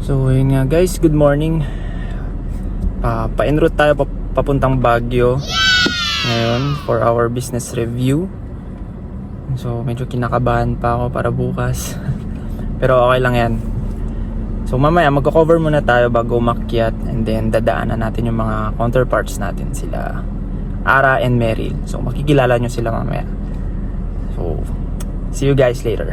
So yun nga guys, good morning. Pa-en route tayo papuntang Baguio ngayon for our business review. So medyo kinakabahan pa ako para bukas. Pero okay lang yan. So mamaya magko-cover muna tayo bago umakyat, and then dadaanan natin yung mga counterparts natin, sila Ara and Meryl. So makikilala nyo sila mamaya. So see you guys later.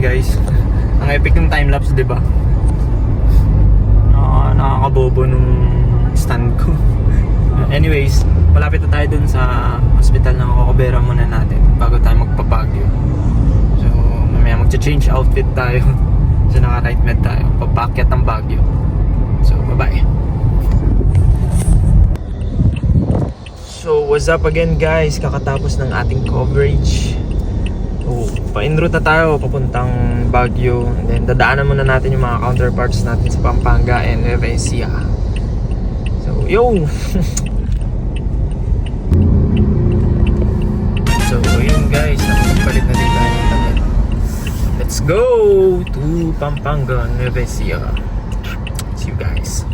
Guys, ang epic ng time-lapse, di ba? Nakakabobo nung stand ko. Anyways, malapit na tayo dun sa hospital ng Cocobera muna natin bago tayo magpa-Baguio. So, mamaya magcha-change outfit tayo. So, naka-right med tayo. Papakyat ng Baguio. So, bye-bye. So, what's up again guys? Kakatapos ng ating coverage. So, pa-en route na tayo papuntang Baguio, and then dadaanan muna natin yung mga counterparts natin sa Pampanga and Nueva Ecija. So, yo! So, yun guys, nakapagpalit na din tayo ng damit. Let's go to Pampanga, Nueva Ecija. See you guys.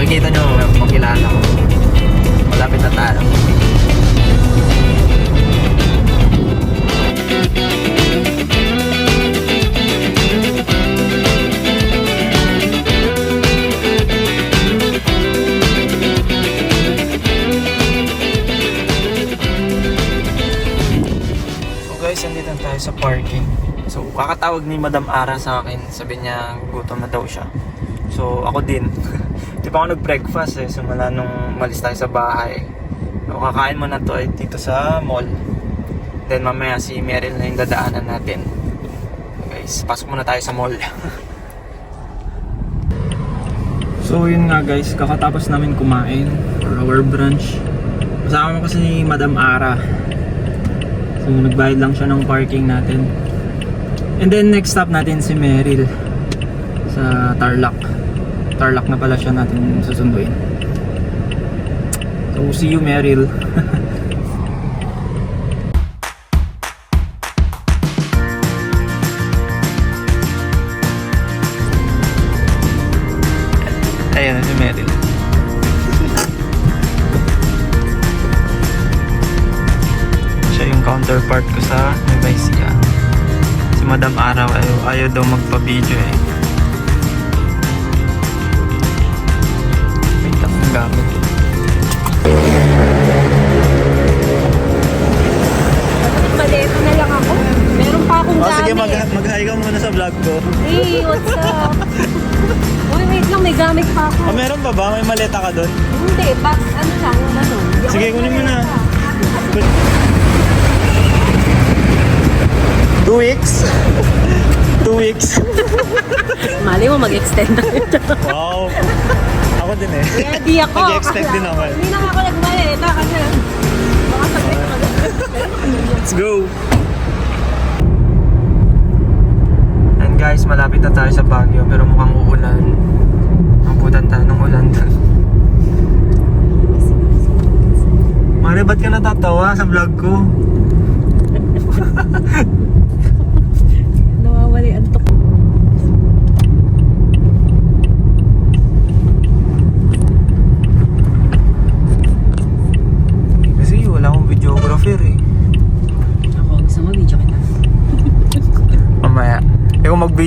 Makikita nyo, makilala ko. Malapit na tayo. So guys, andito tayo sa parking. So kakatawag ni Madam Ara sa akin. Sabi niya gutom na daw siya. So ako din. Di pa ako nag-breakfast simula nung malis tayo sa bahay. So kakain mo na to ay dito sa mall. Then mamaya si Meryl na yung dadaanan natin. Guys, pasok muna tayo sa mall. So yun nga guys, kakatapos namin kumain for our brunch. Kasama ko kasi ni Madam Ara. So nagbayad lang siya ng parking natin. And then next stop natin si Meryl sa Tarlac na pala siya natin susunduin. So see you Meryl. Ayan na si Meryl. Siya yung counterpart ko sa Nueva Ecija. Si Madam Araw ayaw daw magpa-video gamit. Malito na lang ako. Meron pa akong gamit. Sige, mag-hi ka muna sa vlog ko. Hey, what's up? Uy, wait lang, may gamit pa ako. Meron ba ba? May maleta ka doon? Hindi, ano lang, ano. Sige, kunin mo na. 2 weeks? 2 weeks? Mali mo, mag-extend na ito. Wow! Ako din Ready ako. Mag-expect din ako Hindi na ako nagmalita kasi baka sabi ko Let's go! And guys, malapit na tayo sa Baguio pero mukhang uulan. Mabutan tayo ng ulan doon. Mare, ba't ka natatawa sa vlog ko? nawawali ang tok.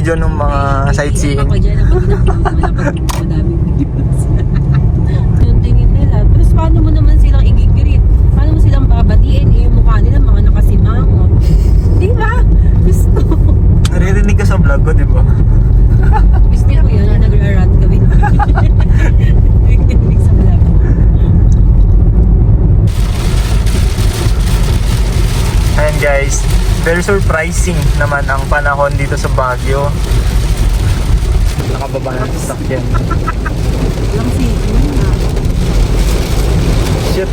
video ng mga sightseeing. Ako dyan, ako madaming videos. Yung tingin nila. Pero paano mo naman silang i-greet? Paano mo silang babatiin? Eh, yung mukha nila mga nakasimangot. Di ba? Gusto. Naririnig ka sa vlog ko, di ba? Gusto ko yan, yung nagra-rant kami. Narinig sa vlog. Ayan guys, very surprising naman ang panahon dito sa Baguio. Nakababa ng sasakyan. Walang sige. Shit,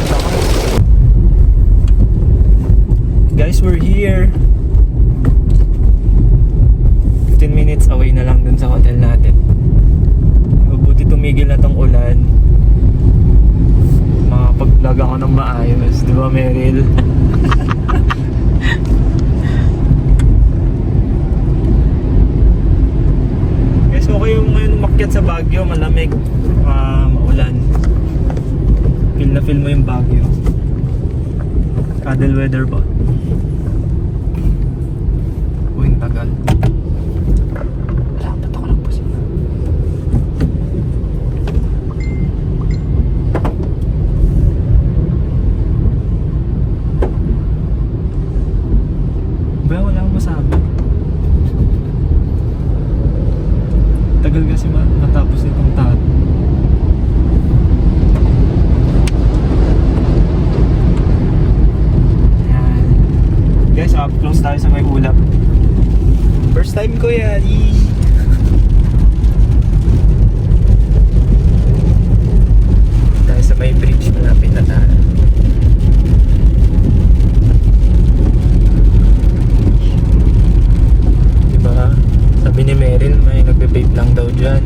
guys, we're here. 15 minutes away na lang dun sa hotel natin. Mabuti tumigil na tong ulan. Makapag-vlog ako ng maayos, di ba Meryl? Guys, okay yung ngayon umakyat sa Baguio, malamig, maulan. Feel na feel mo yung Baguio. Cuddle weather ba? Uwing tagal. Wala, patok lang po siya. Ba, wala akong masabi. Tagal kasi matapos itong tato. Ayan. Guys, up close tayo sa may ulap. First time ko yan. Yee! Tayo sa may bridge, malapit na tayo. Diba? Sabi ni Meryl, may nagbe-vape lang daw dyan.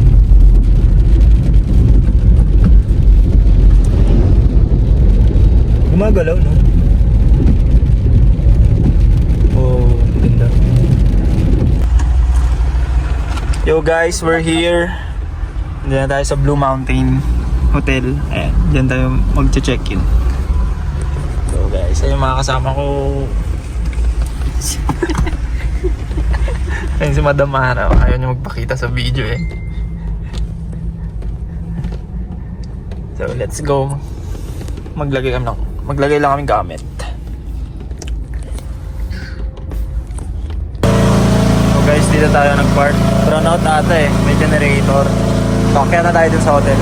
Gumagalaw, no? Oh, ganda. Yo guys, we're here. Diyan tayo sa Blue Mountain Hotel. Ayan, diyan tayo mag-check-in. So guys, ayun mga kasama ko. Ayun si Madam Araw. Ayaw niya magpakita sa video eh. So let's go. Maglagay lang kami gamit. So guys, dito tayo nag-park. Brown out ata eh. May generator. So kaya na tayo dun sa hotel.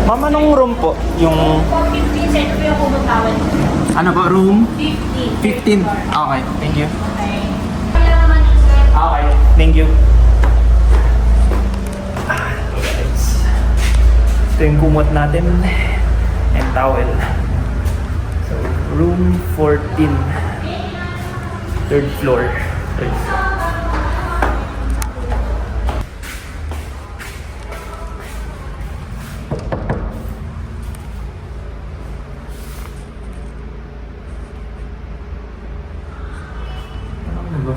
Mama, anong room po? Yung... 450, sir. Ito yung pumuntawan. Ano ba? Room? 50. 15. Okay, thank you. Okay. Kaya naman yun, sir. Okay, thank you. Guys. Ito yung kumot natin. And towel. So, room 14. Third floor. Third floor. Ano ba?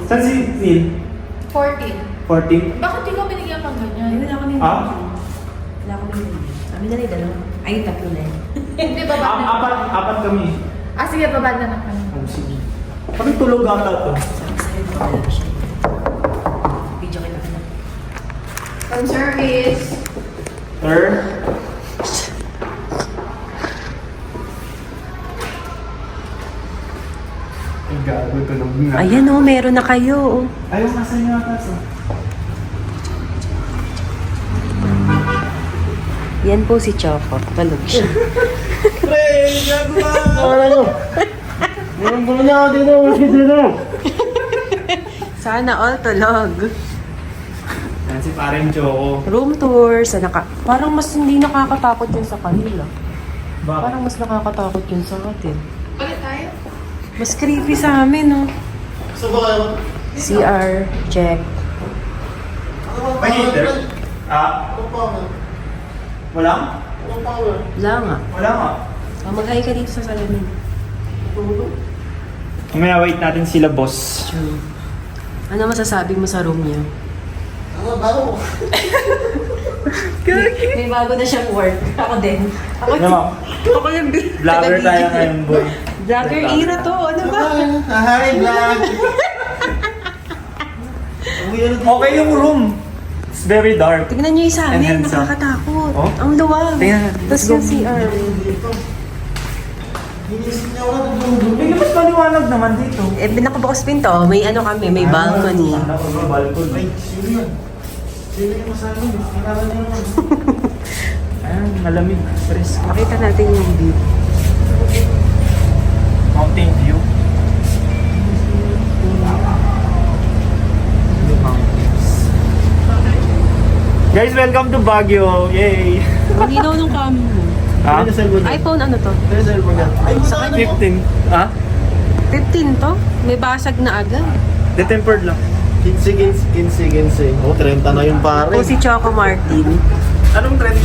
Saan si Neil? 14. 14? Bakit di ka binigyan pang ganyan? Wala kami. Ah? Wala kami. Kami na rin dalawa. Ay, tatlo na yun. Hindi, baba na. Apat kami. Ah, sige, baba na naman. Oh, sige. Parang tulog ata to. Sabi sa'yo, wala siya. Video kita ka na. From service. Sir? Ay, gago, tulog nga. Ayan o, meron na kayo. Ayaw, nasa inyo ata to. Yan po si Choco. Tulog siya. Pre, gago ka! Ano? Meron ko na ako dito, dito. Sana all tulog. Yan si Paring Choco. Room tour. Parang mas hindi nakakatakot yun sa kanila. Bakit? Parang mas nakakatakot yun sa atin. Ulit tayo? Mas creepy sa amin, no? Gusto ba kayo? CR, check. May heater? Walang? Wala nga. Wala nga. Mag-hi ka dito sa salamin. Mamaya wait natin sila, boss. Ano masasabi mo sa room niya? May bago na siyang work. Ako din. Ano mo? Ako yung Vlogger tayo ngayon, boy. Vlogger era to. Ano ba? Hi, vlog! Okay yung room. It's very dark. Tignan niyo yung sa And amin. handsome. Nakakatakot. Oh? Ang luwag. Tingnan. Tapos yung CR. May mas maliwanag naman dito. Eh, nakabukas pinto. May ano kami. May balcony. Balcony. Ayan, malamig. Presko. Makita natin yung view. Mountain view. Guys, welcome to Baguio. Yay! Ang linaw ng kami mo. Ha? iPhone ano to? 15. Ha? 15 to? May basag na agad. Detempered lang. 15. Oh, 30 na yung pare. O si Choco Martin. Anong 30?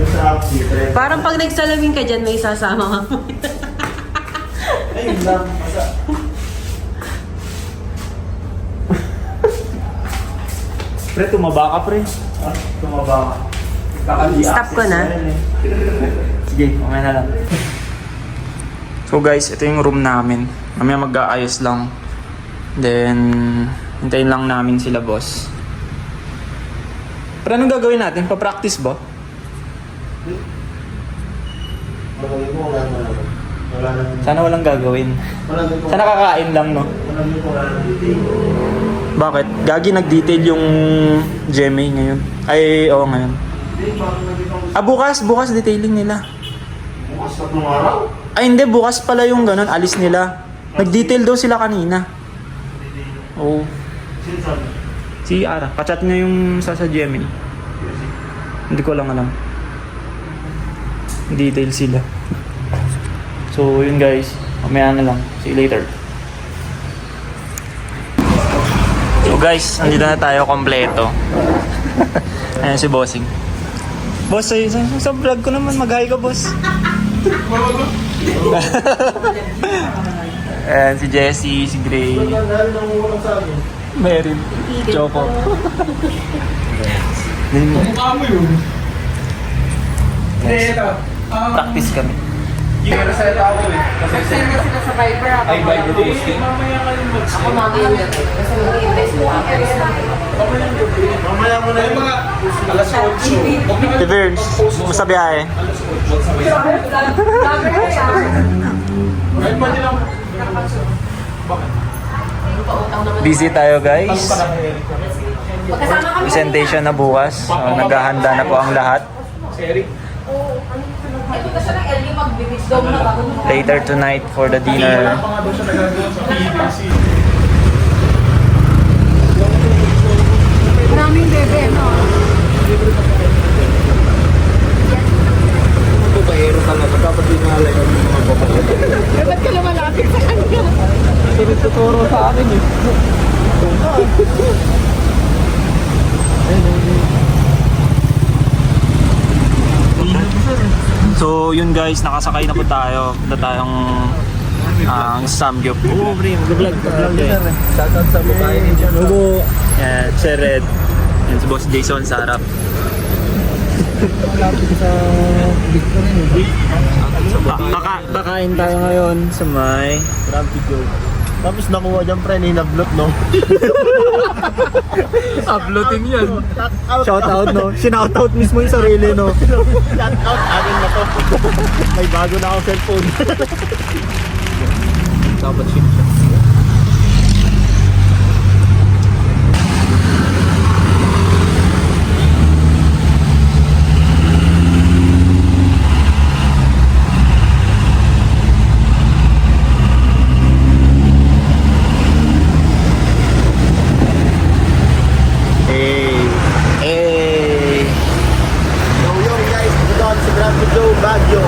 Yung sa Apsi, 30. Parang pag nagsalamin ka dyan, may sasama ka. Ayun lang. Masa. Pre, tumaba ka, pre. Ah, tumaba ka. Stop ko na. Sige, mamaya na lang. So guys, ito yung room namin. Mamaya mag-aayos lang. Then, hintayin lang namin sila, boss. Pero anong gagawin natin? Pa-practice ba? Wala na. Sana walang gagawin. Wala na. Sana kakain lang, no? Wala na. Bakit? Gagi nag-detail yung GMA ngayon. Ay, oo ngayon. Bukas detailing nila. Bukas na itong araw? Ay, hindi. Bukas pala yung ganun. Alis nila. Nag-detail daw sila kanina. Oo. Si Ara. Kachat niya yung sa GMA. Hindi ko lang alam. Detail sila. So, yun guys. Mamaya na lang. See you later. So guys, nandito na tayo kompleto. Ayan si Bossing. Boss, sa vlog ko naman, mag-hi ka, boss. Ayan, si Jessie, si Gray, Meryl, Choco. Mukha mo yun. Practice kami. Yung reseta ako eh. Kasi Send na sila sa Viber ako. ay by the posting. Ako mamaya yung gabi. Kasi mag-invest mo ako. Mamaya mo na yung mga alas 8. Si Verns, sa biyahe. Kahit pa nilang Busy tayo guys. Magkasama kami. Presentation na bukas. So, naghahanda na po ang lahat. si Eric. Ito kasi ng LU magbibis daw na bago mo. Later tonight for the dinner. Wala pa nga doon siya nagagawa sa PBC. Maraming bebe, no? Ito bayero talaga. Dapat dinalay ang mga babae. Ba't ka lumalapit sa kanya? Tinuturo sa akin eh. So yun guys, nakasakay na po tayo. Punta tayong Samgyup. Oo, pre, mag-vlog ka. Shoutout sa babae ni John. Nubo. Yan, si Red. Yan si Boss Jason sa harap. Malapit sa Victory. Kakain tayo ngayon sa may... Grabe joke. Tapos nakuha dyan pre, ninablot no? Uploading yan. Shout out no? Sinoutout mismo yung sarili, no? Shout out, akin na to. May bago na akong cellphone. Dapat ship siya. Yo guys, dito ako sa Grabe Joe Baguio.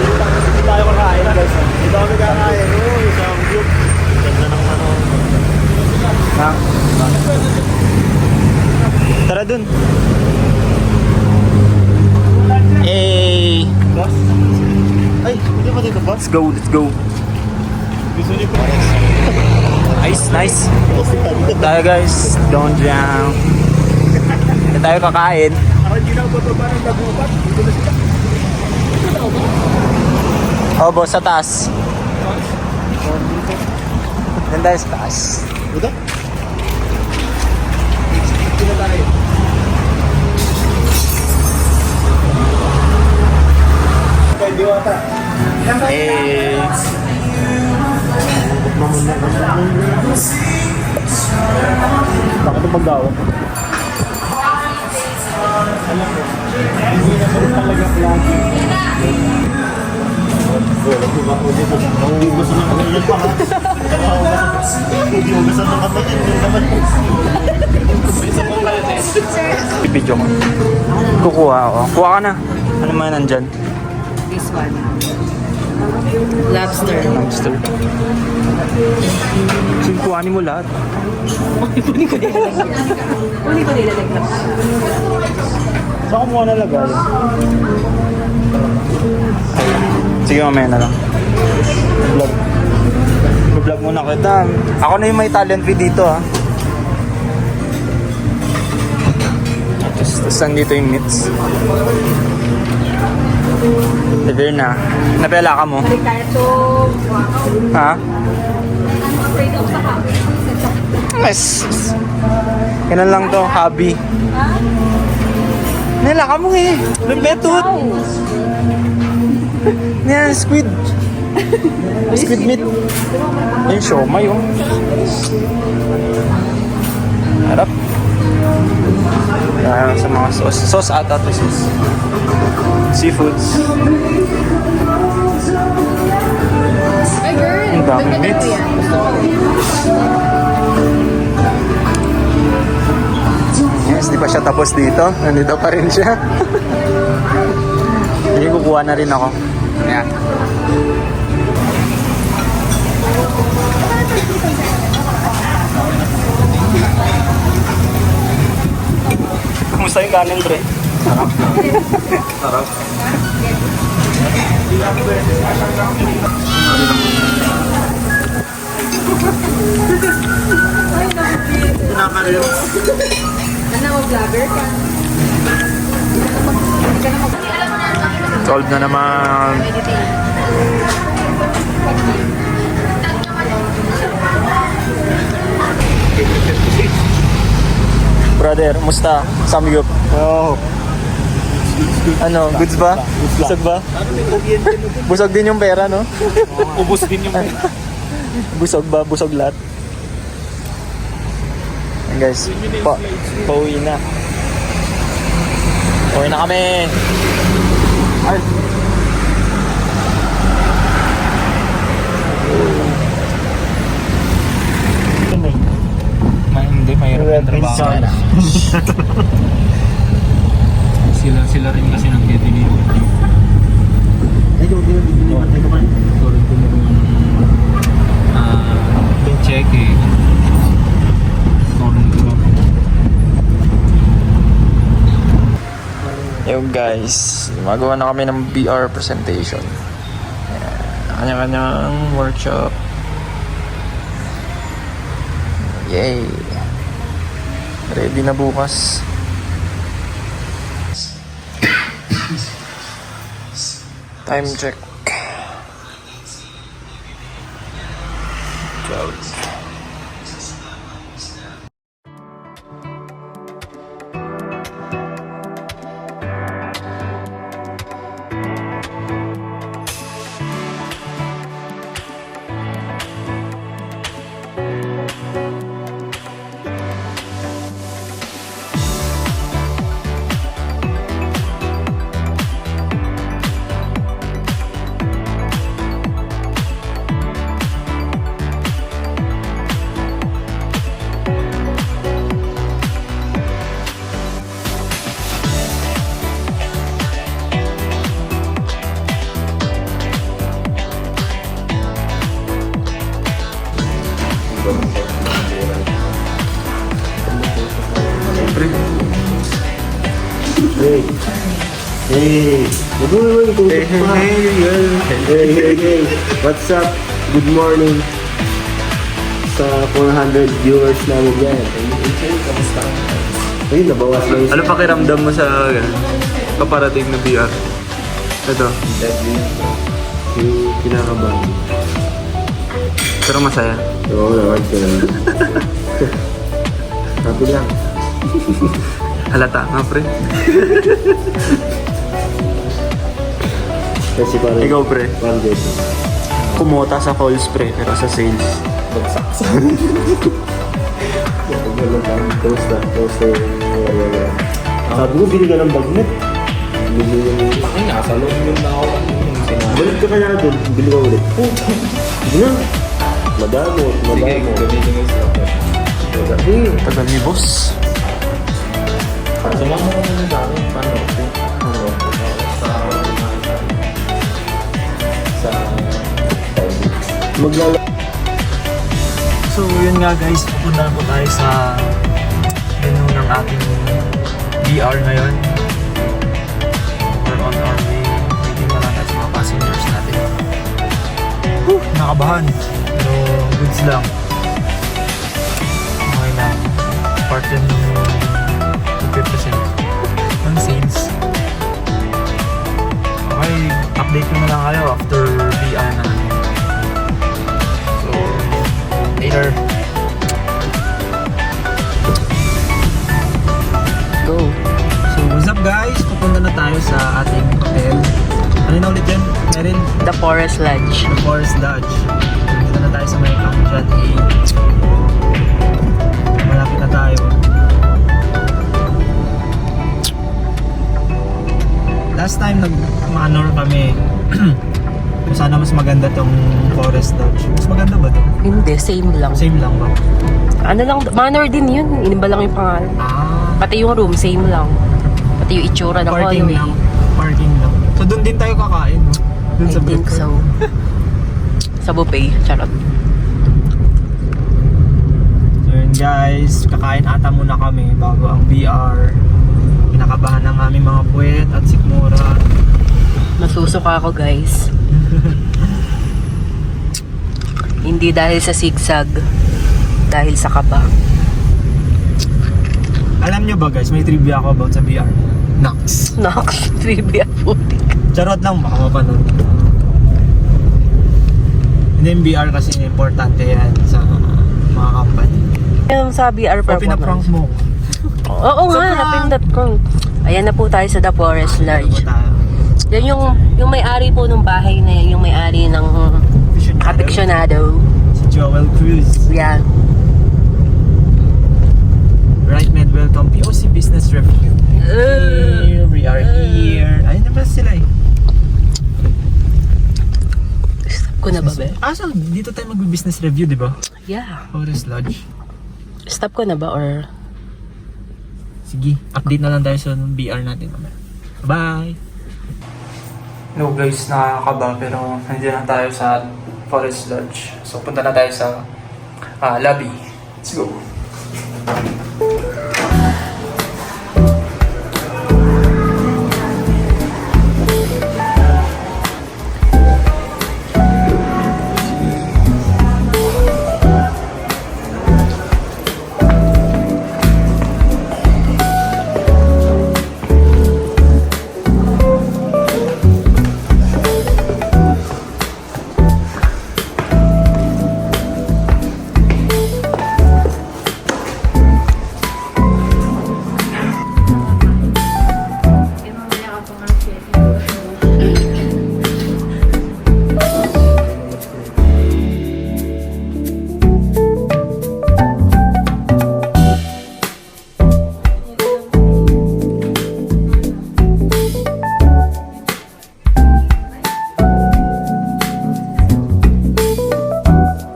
Dito tayo kakain guys. Dito kami kakain. Uy, sa group. Ganda ng ano. Ha? Tara dun. Hey! Boss? Ay, hindi pa dito, boss? Let's go, let's go. Gusto niyo po? Nice, nice. Tayo guys, don't jump. Hindi tayo kakain. Ako hindi na bababa ng Dagupan. Dito na sila. Oh, boss, sa taas. Doon tayo sa taas. Dito? Dito na tayo. Kaya diwata. Eh, Bakit ang paggawa? Hindi na talaga lagi. Hindi gusto na kami pa ha. Hindi mo gusto na kami. Hindi naman. video ko. Kukuha ako. Kuha ka na. Ano man nandyan? This one. Lobster. Lobster. Sige, kuhanin mo lahat. Kunin ko nilalaglag. Saan ko muna nalagay? Sige, mamaya na lang. Vlog. Vlog muna kita. Ako na yung may talent fee dito ha. Tapos nandito yung meats. Lever na. Napela ka mo? Balik tayo to. Ha? Afraid ako sa hapon. Yes. Ganun lang to, hobby. Nila ka mo eh. Lumetot. Yan, squid. Squid meat. Yung siomay oh. Harap. Yan, sa mga sauce. Sauce ata to sauce. Seafoods. Ay, girl. Ang dami meats. Yes, di pa siya tapos dito. Nandito pa rin siya. Hindi, kukuha na rin ako. Ayan. Kumusta yung kanin, Dre? Sarap. Sarap. Pinakarin. Ano, vlogger ka? Solve na naman. Brother, musta? Samgyup. Oh. Ano, goods ba? Busog ba? Busog din yung pera, no? Ubus din yung Busog ba? Busog lahat. Ayan guys, pauwi na. Pauwi na kami. Ay. Hindi, mayroon yung trabaho. Sila rin kasi nang deliver. Ay, yung deliver. Ay, naman. Ito rin kumuha ng check eh. Yo guys, magawa na kami ng BR presentation. Ayan, kanya-kanyang workshop. Yay! Ready na bukas. Time check. 12. Hey! Hey, hey! What's up? Good morning sa 400 viewers namin yan. Kamusta? Ayun, nabawas na yung... Ano pakiramdam mo sa paparating na VR? Ito. Yung kinakabahan. Pero masaya. Oo naman, kaya. Happy lang. Halata nga, pre. Kasi parang... Ikaw, pre. Parang dito. Kumota sa calls, pre, pero sa sales, bagsak. Toaster. Sabi ko, bili ka ng bagnet. Bili yung... Ay, nasa loob yun na ako. Balik ka kaya doon, bili ka ulit. Hindi na. Madamot. Sige, gamitin mo sa Tagal ni boss. Sumama ko na sa akin. Paano? Sa Maglala... So yun nga guys, pupunta po tayo sa menu ng ating VR ngayon. We're on our way. Waiting na lang tayo sa mga passengers natin. Nakabahan. Pero goods lang. Okay lang. Part yun ng 50% ng sales. Okay, update ko na lang kayo after VR na. So, later. Go. So, what's up guys? Pupunta na tayo sa ating hotel. Ano na ulit yan, Merin? The Forest Lodge. The Forest Lodge. Dito na tayo sa may Camp John A. Malapit na tayo. Last time nag-manor kami. Kung sana mas maganda tong Forest Lodge. Mas maganda ba to? Hindi, same lang. Same lang ba? Ano lang, manor din yun. Inimba lang yung pangalan. Ah, Pati yung room, same lang. Pati yung itsura ng parking hallway. lang. Parking lang. So doon din tayo kakain, no? Doon I sa think breakfast. so. Sa buffet, charot. So yun guys, kakain ata muna kami bago ang VR. Pinakabahan ng aming mga puwet at sikmura. Masusuka ako guys. Hindi dahil sa zigzag, dahil sa kaba. Alam nyo ba guys, may trivia ako about sa VR. Nox. Nox, trivia puti. Charot lang, baka mapanood. Hindi yung VR kasi importante yan sa mga company. Yung sa VR O pinaprank performance. mo. Oo Sa nga, prank. napindot ko. Ayan na po tayo sa The Forest Lodge. Ano tayo? Yan yung may-ari po ng bahay na yan, yung may-ari ng Aficionado. Si Joel Cruz. Yan. Right Med, welcome. POC Business Review. Here, we are here. Ayun naman sila eh. Stop ko na ba, be? So dito tayo mag-business review, di ba? Yeah. Forest Lodge. Stop ko na ba or... Sige, update na lang tayo sa VR natin mamaya. Bye! Hello guys, nakakaba pero nandiyan na tayo sa Forest Lodge. So punta na tayo sa lobby. Let's go!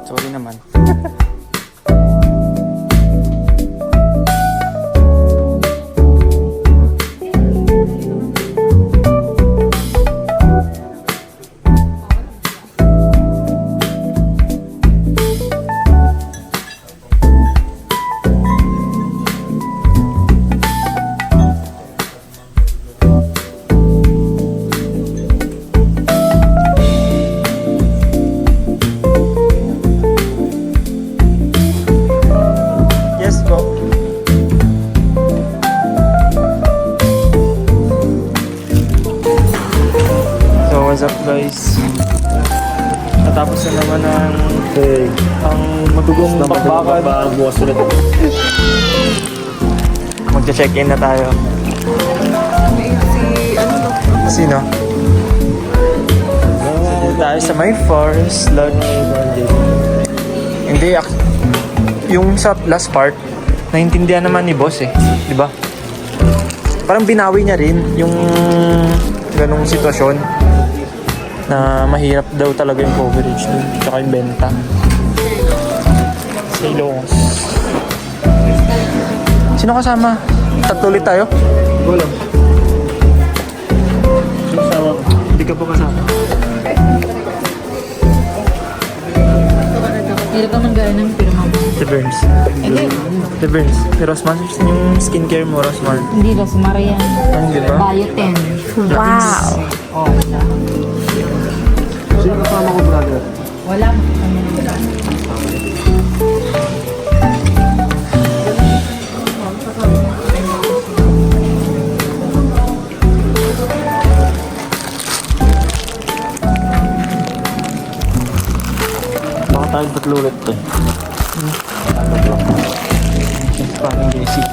Sorry naman. What's up guys? Natapos na naman ang matugong bakbakan. Bukas ulit. Magche-check-in na tayo. Sino? Tayo sa may forest lodge. Hindi, yung sa last part, naintindihan naman ni boss eh. Diba? Parang binawi niya rin yung ganong sitwasyon na mahirap daw talaga yung coverage dun, tsaka yung benta. Silong. Sino kasama? Tatlo ulit tayo? Wala. Sama. Hindi ka pa kasama. Hirap naman gaya ng pirma mo. The Burns. Hindi. The Burns. The Rosmar. Yung skincare mo, Rosmar. Hindi ba, sumara yan. Ano, di ba? Bioten. Wow! Oh, Sino kasama ko, brother? wala. Baka tayo tatlo ulit to. Parang Jesse.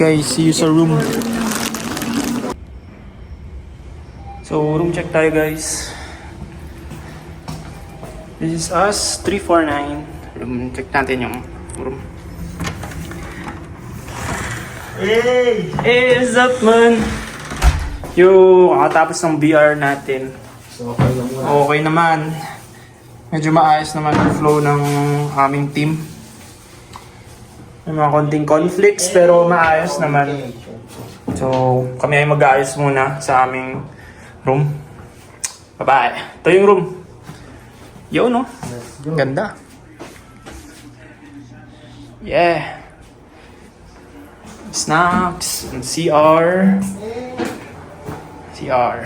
Guys, see you sa room. So, room check tayo guys. This is us, 349. Room check natin yung room. Hey! Hey, what's up man? Yo, kakatapos ng BR natin. So, okay lang mo. Okay naman. Medyo maayos naman yung flow ng aming team. May mga konting conflicts pero maayos naman. So, kami ay mag-aayos muna sa aming room. Bye-bye. Ito yung room. Yo, no? Ganda. Yeah. Snacks and CR. CR.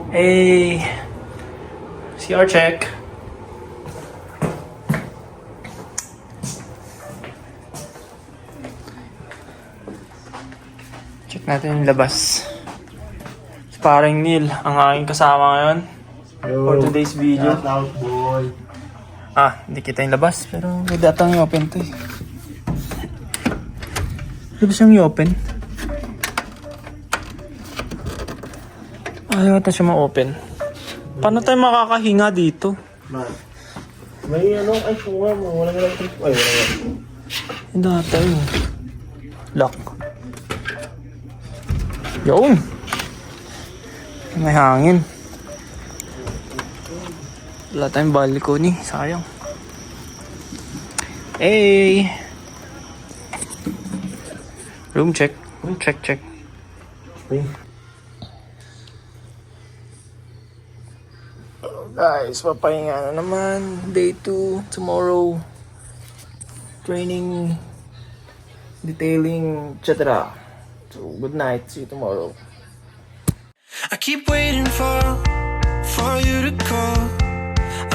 Hey. CR check. Check natin yung labas. Si paring Neil, ang aking kasama ngayon for today's video. Shout out, boy. Hindi kita yung labas, pero may datang i-open to eh. Labas yung i-open. Ayaw ata siya ma-open. Paano tayo makakahinga dito? Man. May ano, ay, sunga mo. Wala nga lang trip. Ay, wala nga. Hindi tayo. Lock. Yun! May hangin. Wala tayong balcony. Sayang. Hey! Room check. Room check. Ay. Guys, papahinga na naman. Day 2, tomorrow. Training, detailing, etc. So, good night. See you tomorrow. I keep waiting for you to call.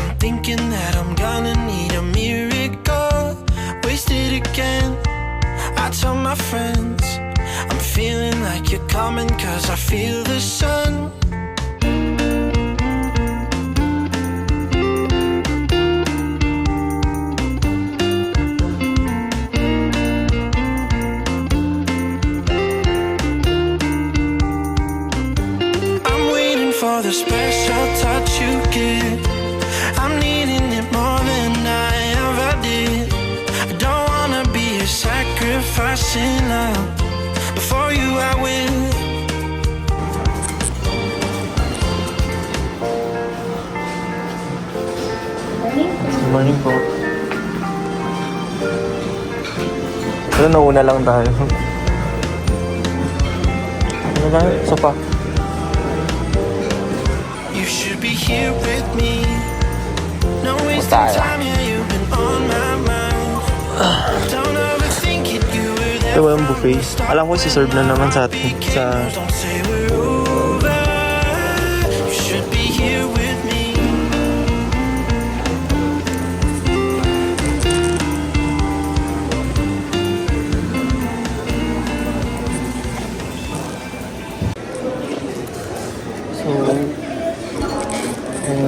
I'm thinking that I'm gonna need a miracle. Wasted again. I tell my friends I'm feeling like you're coming 'cause I feel the sun. For the special touch you give, I'm needing it more than I ever did. I don't wanna be a sacrifice in love. Before you I will. Good morning po. Pero nauna lang tayo. Ano tayo? Sopa. You should be here with me. No wasting Tayo. time, yeah, you've been on my mind. Don't overthink it, you were there. Ito walang buffet. Alam ko si-serve na naman sa atin. Sa... Don't say we're over. You should be here with me.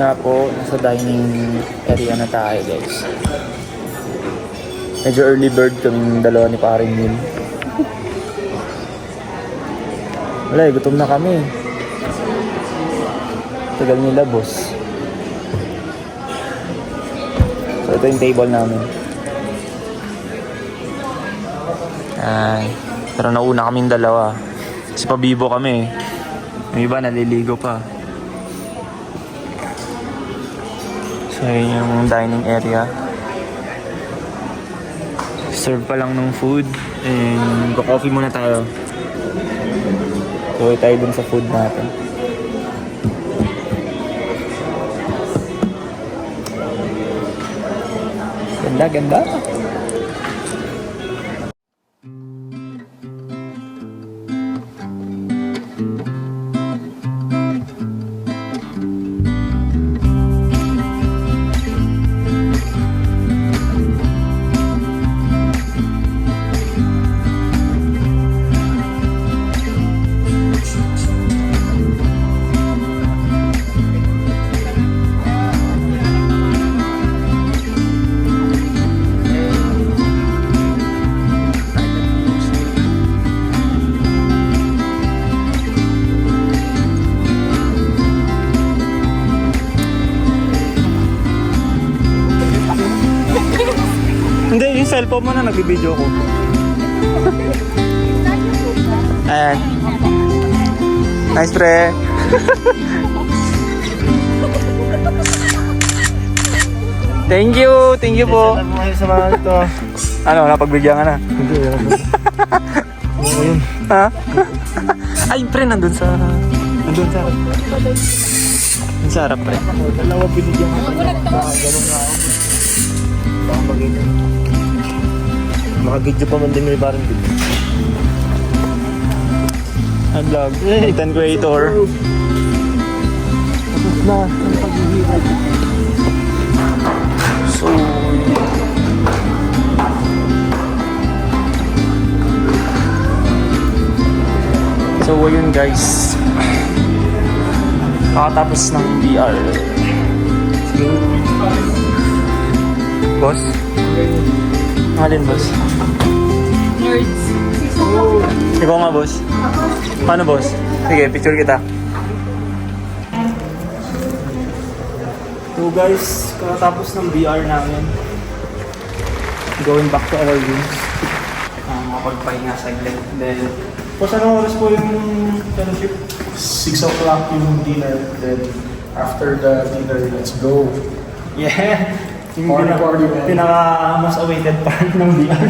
nga po, nasa dining area na tayo guys. Medyo early bird kaming dalawa ni paring Neil. Wala, gutom na kami. Tagal nila, boss. So, ito yung table namin. Ay, pero nauna kaming dalawa. Kasi pabibo kami. Yung iba naliligo pa. So, yun yung dining area. Serve pa lang ng food. And coffee muna tayo. So, tayo dun sa food natin. Ganda, ganda. Hindi, yung cellphone mo na nagbibideo ko. Ayan. Nice, pre. Thank you po. Salamat mo kayo sa mga ito. Ano, napagbigyan ka na? Hindi, ayun. Ha? Ay, pre, nandun sa... Nandun sa... Nandun sa harap, pre. Dalawa binigyan ko. Ganun nga ako. Baka mag-ingat. Makagidyo pa man din may parang video. Ang vlog. Content creator. Tapos na ang paghihirap. So... So, ayun guys. Kakatapos ng VR. Boss? Ang alin, boss? Nerds. Ikaw nga, boss. Paano, boss? Sige, picture kita. So guys, kakatapos ng VR namin. Going back to our rooms. Makapagpahinga saglit. Then, boss, anong oras po yung fellowship? 6 o'clock yung dinner. Then after the dinner, let's go. Yeah! Yung Party, man. pinaka most awaited part ng VR.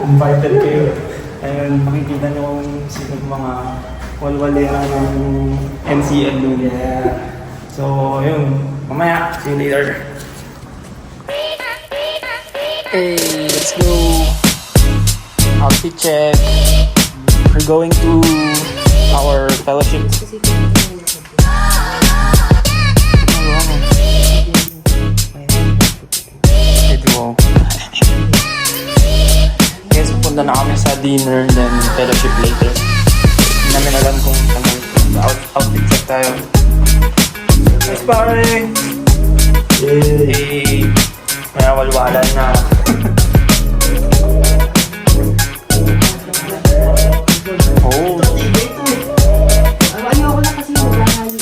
Invited kayo. Ayun, makikita nyo kung sino mga walwalera ng MCL doon. Yeah. So, ayun. Mamaya, see you later. Hey, let's go. Outfit check. We're going to our fellowship. Medyo. Guys, pupunta na kami sa dinner then fellowship later. Hindi namin alam kung outfit check tayo. Nice pare! Hey! May walwalan na. Oh! Ayoko na kasi maghahali.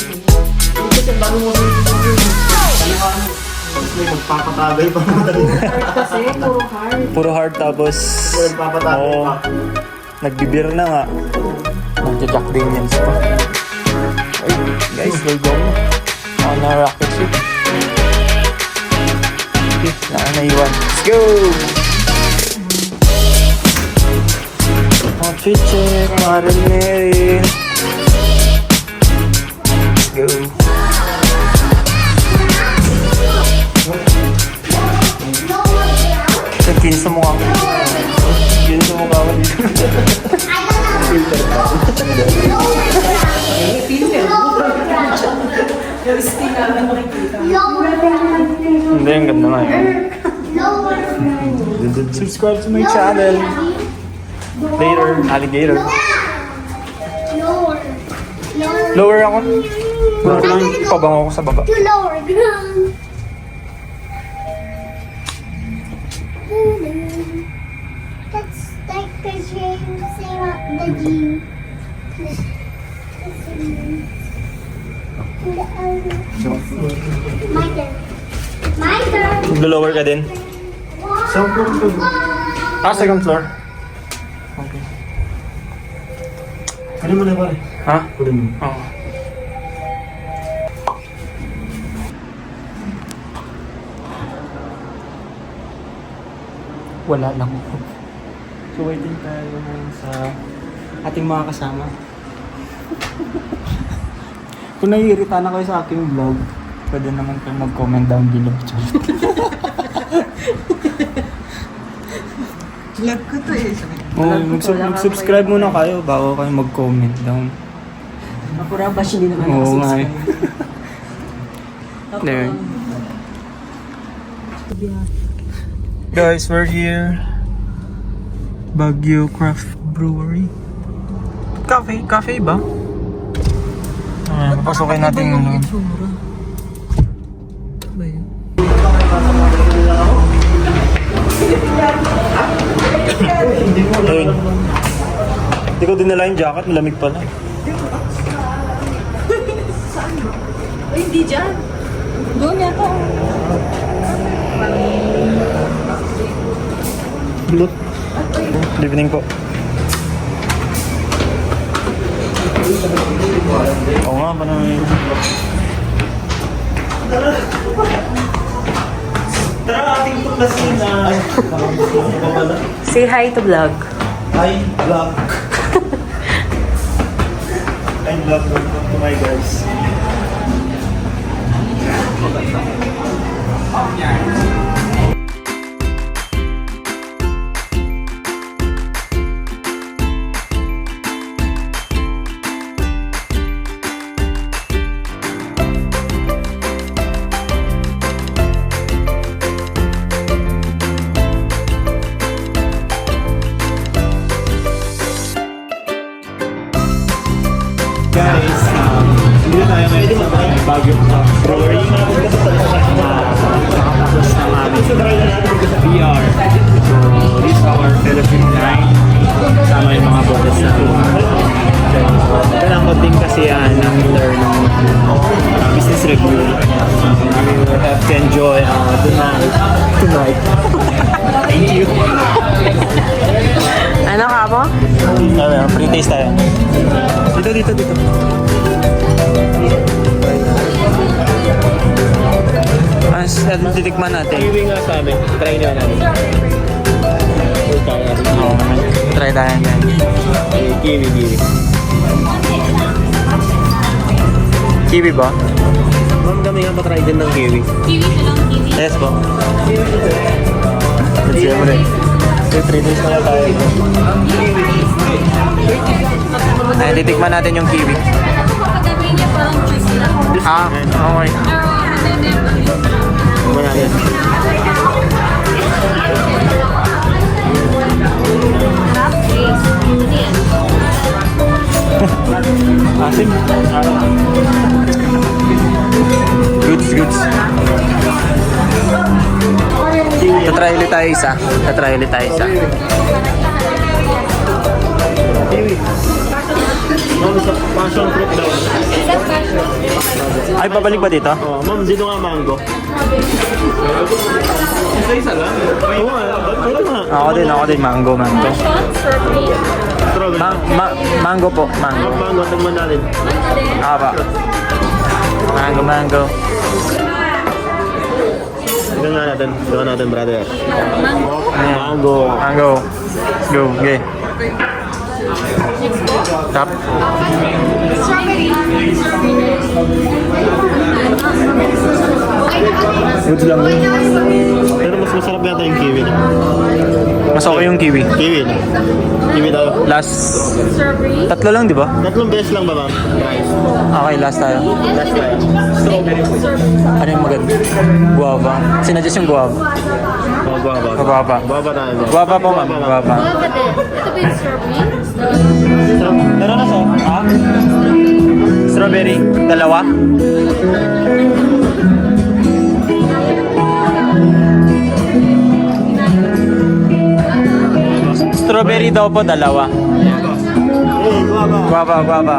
May magpapatagay pa naman talaga. Heart kasi, puro heart. Puro hard tapos... Magpapatagay Oo. pa. Nagbibir na nga. Nagja-Jack Daniels pa. Ay, guys, we're going on a rocket ship. Okay, naiwan. Let's go! Outfit check, Maren Mary. Let's go. Nagkin sa mukha ko. Nagkin sa mukha ko dito. Hindi, ang ganda nga yun. Subscribe to my channel. Later, alligator. Lower. Lower ako. Lower lang. Pabango ako sa baba. To lower ground. That's like the James saying the G. My turn. My turn. Maglo-lower ka din. Second floor. Okay. Kunin mo na pare. Ha? Kunin mo. Oo. Wala lang po. So waiting tayo ngayon sa ating mga kasama. Kung naiirita na kayo sa aking vlog, pwede naman kayo mag-comment down below. Vlog ko to eh. Mag-subscribe muna kayo bago kayo mag-comment down. Makura ba siya hindi naman Oo nga eh. Ako. There. Guys, we're here. Baguio Craft Brewery. Cafe ba? Papasokin natin yung loob. Ba yun? Ayun. Hindi ko dinala yung jacket, malamig pala. Ay, hindi dyan. Doon yata. Good evening po. Oo nga, paano yun? Tara, ating tuklasin na. Say hi to vlog. Hi, vlog. Hi, vlog. Welcome to my guys. Guys, dito tayo ngayon sa Baguio Brewery. Nakatapos na namin VR. So, this is our fellowship night. Kasama yung mga botas natin. Ito lang konting kasiyahan ng learn ng business review. We will have to enjoy tonight. Thank you. Ano ka mo? Free taste tayo. Dito. Titikman natin. Kiwi nga sa amin. Try nga namin. Oo, try tayo yan. Kiwi. Kiwi ba? Ma'am, kami nga pa-try din ng kiwi. Yes po. Let's see mo rin. 3 days na lang tayo. Ay, titikman natin yung kiwi. Okay. Wala yan. Asim. Goods. Tatry ulit tayo isa. Kiwi. Ma'am, sa passion fruit daw. Ay, babalik ba dito? Oh, ma'am, dito nga mango. Isa lang? Oo nga. Ito nga. Ako din, mango. Strawberry. Mango po, mango. Mango, tagman natin. Ba? Mango. Tignan natin, brother. Ayan. Mango. Go. Okay. Tap. Good lang. Pero mas masarap yata yung kiwi na. Mas okay yung kiwi. Kiwi na. Kiwi tayo. Last. Tatlo lang, di ba? 3 beses lang ba, ma'am? Price. Okay, last tayo. Last tayo. Strawberry. Ano yung maganda? Guava. Sinadjust yung guava. Oh, guava. Guava. Guava tayo. Guava po, ma'am. Guava. Ito ba yung strawberry? Meron na siya. Strawberry, dalawa. Strawberry daw po, dalawa. Guava, guava.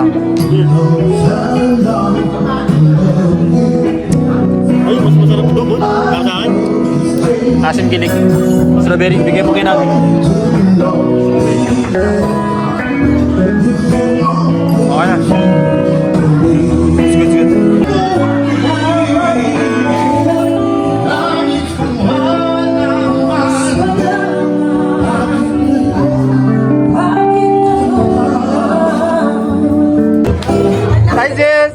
Ay, mas masarap ito, boy. Para sa akin. Asin kilig. Strawberry, bigyan mo kayo namin. Okay na. Sige, sige. Hi, sis!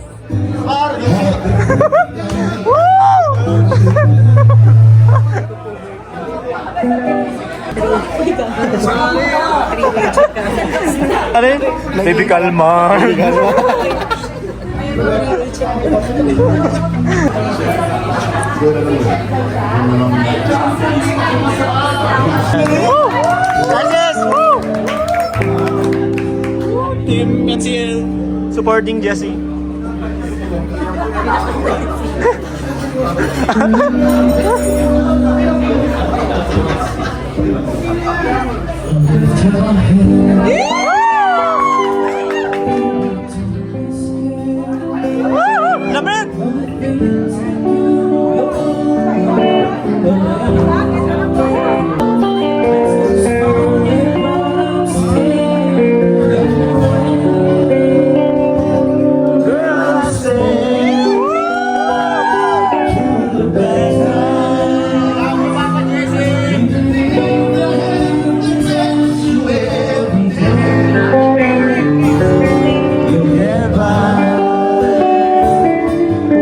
Ano yun? Baby kalma. Team NCL supporting Jesse. Lamig!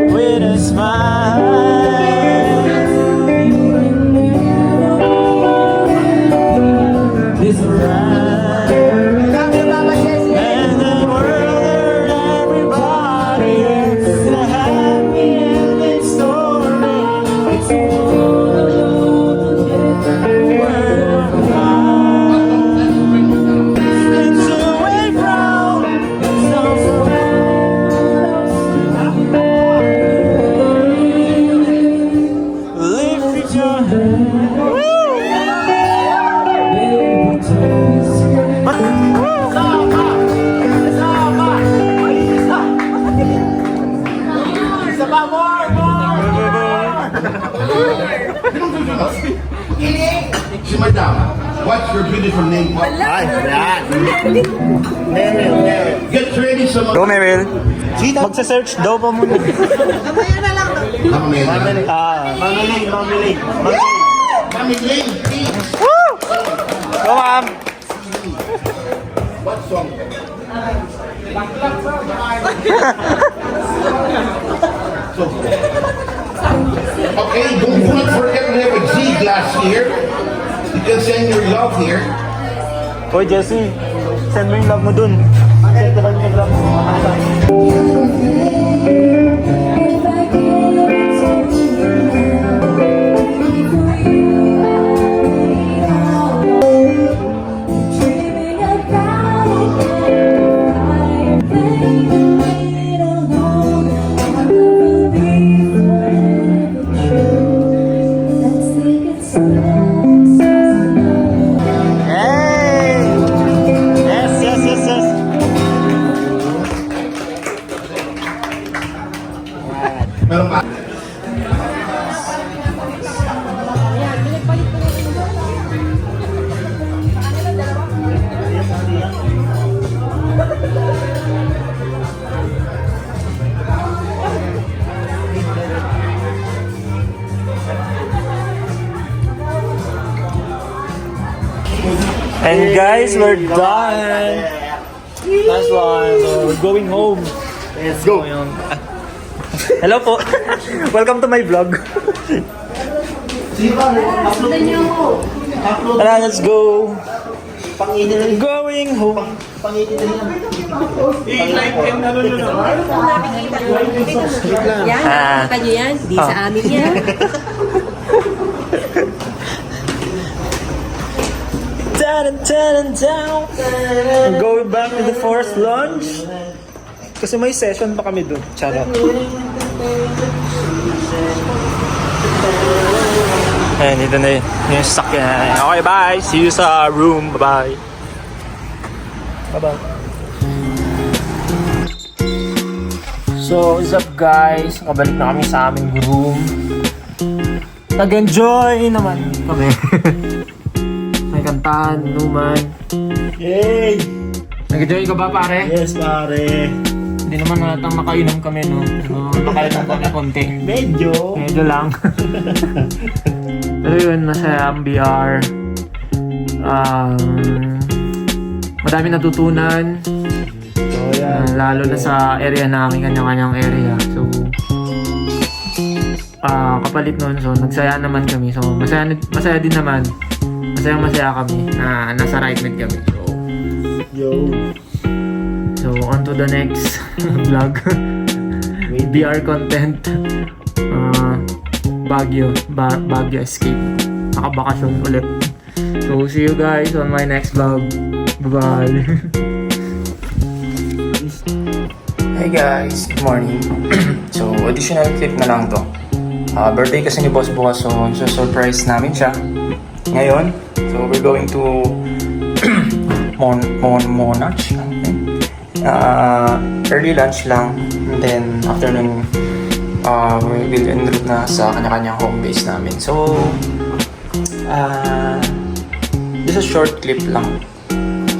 With a smile, this ride, and the world, everybody, it's a happy ending story. It's it's away from lift your Si Madam, what's your beautiful name? Ay, yan. Get ready sa Go, Meryl. Magsa-search daw po muna. Mamili. Mamili. Mamili, please. Go, ma'am. What song? So, okay, don't forget we have a G glass here. You can send your love here. Hoy, Jesse. Send mo yung love mo dun. Send ko lang yung love mo. Hey! Yes, yes, yes, yes. Meron pa. And guys, we're done. Last one. So we're going home. Let's go. Hello po. Welcome to my vlog. Tara, let's go. Going home. Yan, nakita nyo yan? Di sa amin yan. Down. We're going back to the forest lunch. Kasi may session pa kami doon. Charot. Ayan, dito na yun. Yung sasakyan. Okay, bye. See you sa room. Bye-bye. Bye-bye. So, what's up guys? Kabalik na kami sa aming room. Nag-enjoy naman kami. May kantahan, numan. Yay! Nag-enjoy ka ba pare? Yes, pare. Hindi naman natang nakainom kami, no? Nakainom kami konti. Medyo. Medyo lang. Pero yun, masaya ang BR. Madami natutunan. Oh, yan. Lalo na sa area namin, kanya-kanyang area. So, kapalit nun. So, nagsaya naman kami. So, masaya din naman. Masaya kami na nasa right mid kami. So, Yo. So, on to the next vlog. BR content. Baguio escape. Nakabakasyon ulit. So, see you guys on my next vlog. Bye-bye. Hey guys, good morning. So, additional clip na lang to. Birthday kasi ni Boss bukas, so surprise namin siya ngayon. So, we're going to Monarch. Early lunch lang, and then afternoon we will en route na sa kanya-kanyang home base namin. So this is a short clip lang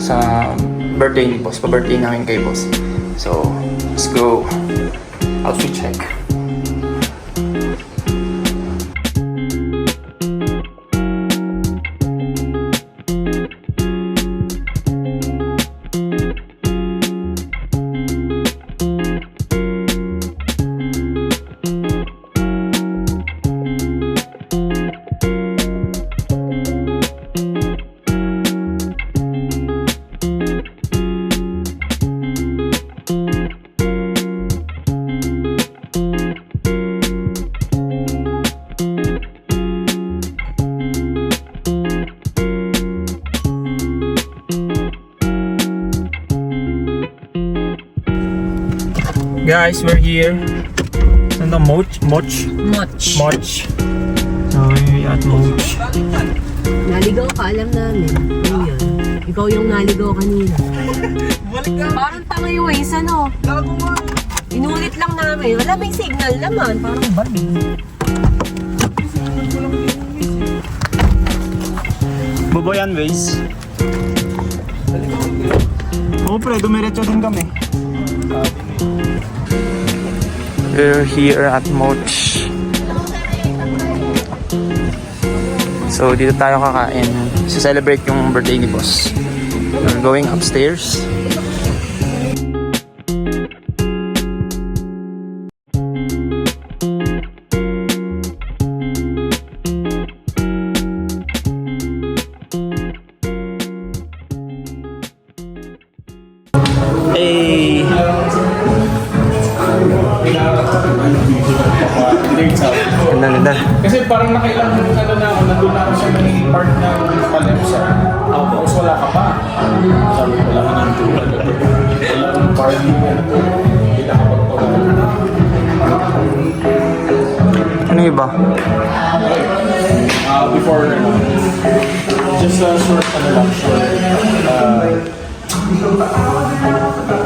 sa birthday ni Boss, pa-birthday namin kay Boss. So let's go. Outfit check. Guys, we're here. Ano to? Moch? So, we're at Moch. Naligaw ka, alam namin. Ano yun? Ikaw yung naligaw kanina. Parang tanga yung ways, ano? Inulit lang namin. Wala, may signal naman. Parang bali. Boboyan ways. Oo pre, dumiretso din kami. We're here at Moch. So dito tayo kakain. Celebrate yung birthday ni Boss. We're going upstairs. Hey! Ganda. Kasi parang nakailang nandun na ako sa naging part ng Palemsa. Tapos wala ka pa. Sabi ko lang ng tulad. Wala kang party mo. Hindi nakapagpawala. Ano iba? Before, just a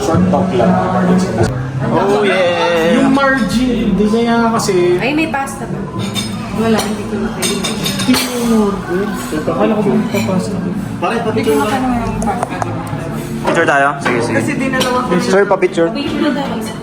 short talk lang regarding sa business. Oh yeah! Yung margin, hindi niya kasi Ay, may pasta ba? Wala, hindi ko na pwede. tinurod. Akala ko magpapasa. Hindi ko na pwede. Picture tayo? Sige. Kasi dinalawa ko. Sir, pa-picture. Picture na daw.